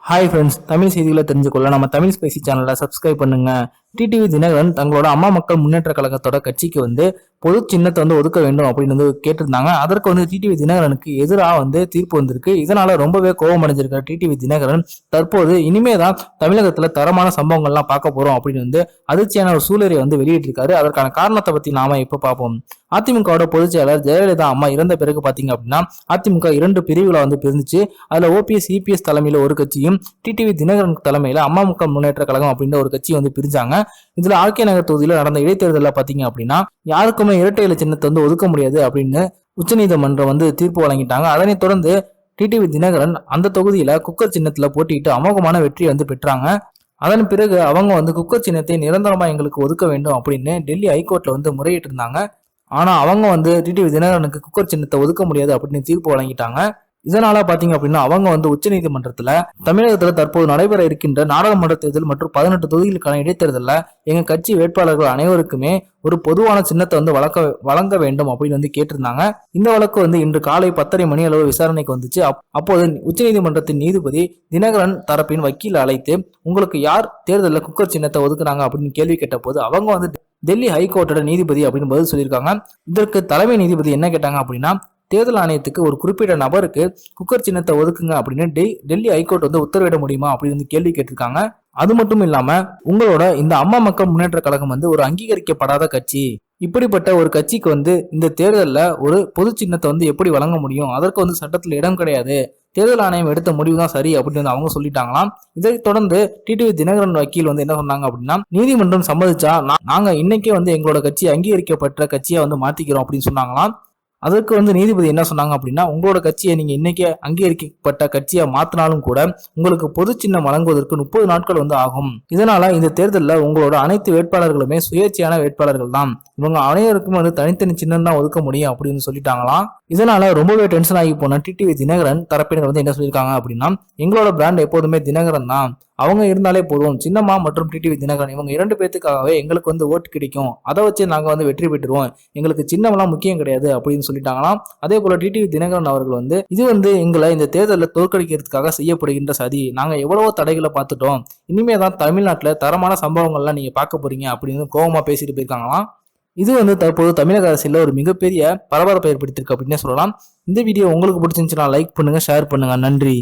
Hi friends, Tamil செய்திகளை தெரிஞ்சுக்கொள்ள நம்ம Tamil spicy சேனலை சப்ஸ்கிரைப் பண்ணுங்க. டிடிவி தினகரன் தங்களோட அம்மா மக்கள் முன்னேற்ற கழகத்தோட கட்சிக்கு பொது சின்னத்தை ஒதுக்க வேண்டும் அப்படின்னு கேட்டிருந்தாங்க. அதற்கு டிடிவி தினகரனுக்கு எதிராக தீர்ப்பு வந்திருக்கு. இதனால ரொம்பவே கோபம் அடைஞ்சிருக்கிற டிடிவி தினகரன் தற்போது இனிமேதான் தமிழகத்துல தரமான சம்பவங்கள்லாம் பார்க்க போறோம் அப்படின்னு அதிர்ச்சியான ஒரு சூழலை வெளியிட்டிருக்காரு. அதற்கான காரணத்தை பத்தி நாம இப்ப பார்ப்போம். அதிமுகவோட பொதுச் செயலர் ஜெயலலிதா அம்மா இறந்த பிறகு பாத்தீங்க அப்படின்னா அதிமுக 2 பிரிவுகளா பிரிஞ்சிச்சு. அதுல ஓபிஎஸ் இபிஎஸ் தலைமையில ஒரு கட்சியும் டிடிவி தினகரன் தலைமையில அம்மா மக்கள் முன்னேற்ற கழகம் அப்படின்ற ஒரு கட்சி பிரிஞ்சாங்க. இதுல ஆர்கே நகர் தொகுதியில நடந்த இடைத்தேர்தலில் பாத்தீங்க அப்படின்னா யாருக்குமே இரட்டை இலை சின்னத்தை ஒதுக்க முடியாது அப்படின்னு உச்சநீதிமன்றம் தீர்ப்பு வழங்கிட்டாங்க. அதனைத் தொடர்ந்து டிடிவி தினகரன் அந்த தொகுதியில குக்கர் சின்னத்துல போட்டிட்டு அமோகமான வெற்றியை பெற்றாங்க. அதன் பிறகு அவங்க குக்கர் சின்னத்தை நிரந்தரமா எங்களுக்கு ஒதுக்க வேண்டும் அப்படின்னு டெல்லி ஹைகோர்ட்ல முறையிட்டு இருந்தாங்க. ஆனா அவங்க டிடிவி தினகரனுக்கு குக்கர் சின்னத்தை ஒதுக்க முடியாது அப்படின்னு தீர்ப்பு வழங்கிட்டாங்க. இதனால பாத்தீங்க அப்படின்னா அவங்க உச்சநீதிமன்றத்துல தமிழகத்துல தற்போது நடைபெற இருக்கின்ற நாடாளுமன்ற தேர்தல் மற்றும் 18 தொகுதிகளுக்கான இடைத்தேர்தலில் எங்க கட்சி வேட்பாளர்கள் அனைவருக்குமே ஒரு பொதுவான சின்னத்தை வழங்க வேண்டும் அப்படின்னு கேட்டிருந்தாங்க. இந்த வழக்கு இன்று காலை 10:30 மணி அளவு விசாரணைக்கு வந்துச்சு. அப்போது உச்சநீதிமன்றத்தின் நீதிபதி தினகரன் தரப்பின் வக்கீல் அழைத்து உங்களுக்கு யார் தேர்தலில் குக்கர் சின்னத்தை ஒதுக்குறாங்க அப்படின்னு கேள்வி கேட்ட போது அவங்க டெல்லி ஹைகோர்ட்டோட நீதிபதி அப்படின்னு பதில் சொல்லியிருக்காங்க. இதற்கு தலைமை நீதிபதி என்ன கேட்டாங்க அப்படின்னா தேர்தல் ஆணையத்துக்கு ஒரு குறிப்பிட்ட நபருக்கு குக்கர் சின்னத்தை ஒதுக்குங்க அப்படின்னு டெல்லி ஹைகோர்ட் உத்தரவிட முடியுமா அப்படின்னு கேள்வி கேட்டிருக்காங்க. அது மட்டும் இல்லாம உங்களோட இந்த அம்மா மக்கள் முன்னேற்ற கழகம் ஒரு அங்கீகரிக்கப்படாத கட்சி. இப்படிப்பட்ட ஒரு கட்சிக்கு இந்த தேர்தலில் ஒரு பொது சின்னத்தை எப்படி வழங்க முடியும்? அதற்கு சட்டத்தில் இடம் கிடையாது. தேர்தல் ஆணையம் எடுத்த முடிவு தான் சரி அப்படின்னு அவங்க சொல்லிட்டாங்களாம். இதை தொடர்ந்து டிடிவி தினகரன் வக்கீல் என்ன சொன்னாங்க அப்படின்னா நீதிமன்றம் சம்மதிச்சா நாங்க இன்னைக்கே எங்களோட கட்சி அங்கீகரிக்கப்பட்ட கட்சியா மாத்திக்கிறோம் அப்படின்னு சொன்னாங்களாம். அதற்கு நீதிபதி என்ன சொன்னாங்க அப்படின்னா உங்களோட கட்சியை நீங்க இன்னைக்கு அங்கீகரிக்கப்பட்ட கட்சியா மாத்தினாலும் கூட உங்களுக்கு பொது சின்னம் வழங்குவதற்கு 30 நாட்கள் ஆகும். இதனால இந்த தேர்தலில் உங்களோட அனைத்து வேட்பாளர்களுமே சுயேட்சையான வேட்பாளர்கள் தான். இவங்க அனைவருக்கும் தனித்தனி சின்னம் தான் ஒதுக்க முடியும் அப்படின்னு சொல்லிட்டாங்களாம். இதனால ரொம்பவே டென்ஷன் ஆகி போன டிடிவி தினகரன் தரப்பினர் என்ன சொல்லியிருக்காங்க அப்படின்னா எங்களோட பிராண்ட் எப்போதுமே தினகரன் தான். அவங்க இருந்தாலே போதும். சின்னம்மா மற்றும் டிடிவி தினகரன் இவங்க 2 பேத்துக்காகவே எங்களுக்கு ஓட்டு கிடைக்கும். அதை வச்சு நாங்க வெற்றி பெற்றுருவோம். எங்களுக்கு சின்னம்லாம் முக்கியம் கிடையாது அப்படின்னு சொல்லிட்டாங்களாம். அதே போல டிடிவி தினகரன் அவர்கள் இது எங்களை இந்த தேர்தலில் தோற்கடிக்கிறதுக்காக செய்யப்படுகின்ற சதி. நாங்க எவ்வளவோ தடைகளை பார்த்துட்டோம். இனிமே தான் தமிழ்நாட்டில் தரமான சம்பவங்கள்லாம் நீங்க பார்க்க போறீங்க அப்படின்னு கோபமா பேசிட்டு போயிருக்காங்களாம். இது தற்போது தமிழக அரசியல ஒரு மிகப்பெரிய பரபரப்பை ஏற்படுத்தியிருக்கு அப்படின்னே சொல்லலாம். இந்த வீடியோ உங்களுக்கு பிடிச்சிருந்துச்சுன்னா லைக் பண்ணுங்க, ஷேர் பண்ணுங்க. நன்றி.